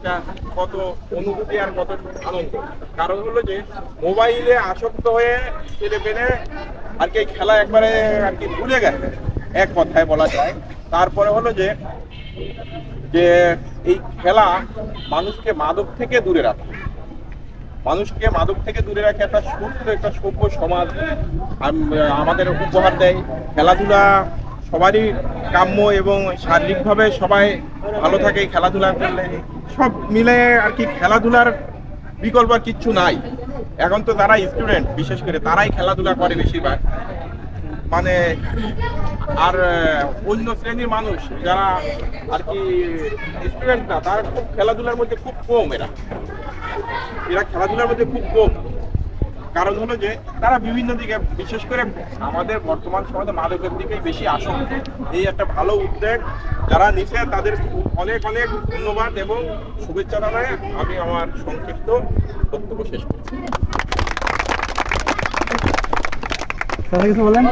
একটা কত অনুভূতি আর কত আনন্দ। কারণ হলো যে মোবাইলে আসক্ত হয়ে ছেলে পেলে আর কি খেলা একবারে আর কি ভুলে গেছে, এক কথায় বলা যায়। তারপরে হলো যে যে এই খেলা মানুষকে মাদক থেকে দূরে রাখে, মানুষকে মাদক থেকে দূরে রাখে, একটা সুস্থ একটা সভ্য সমাজ আমাদের উপহার দেয়। খেলাধুলা সবারই কাম্য এবং শারীরিকভাবে সবাই ভালো থাকে খেলাধুলা করলে। সব মিলে আর কি খেলাধুলার বিকল্প আর কিচ্ছু নাই। এখন তো যারা স্টুডেন্ট বিশেষ করে তারাই খেলাধুলা করে বেশিরভাগ, মানে আর অন্য শ্রেণীর মানুষ যারা আর কি স্টুডেন্ট না, তারা খুব খেলাধুলার মধ্যে খুব কম, এরা খেলাধুলার মধ্যে খুব কম। কারণ হলো যে তারা বিভিন্ন দিকে, বিশেষ করে আমাদের বর্তমান সমাজে মাদকের দিকেই বেশি আসক্ত। এই একটা ভালো উদ্যোগ যারা নিচ্ছে তাদের অনেক অনেক ধন্যবাদ এবং শুভেচ্ছা জানাই। আমি আমার সংক্ষিপ্ত বক্তব্য শেষ করছি। কিছু বলেন।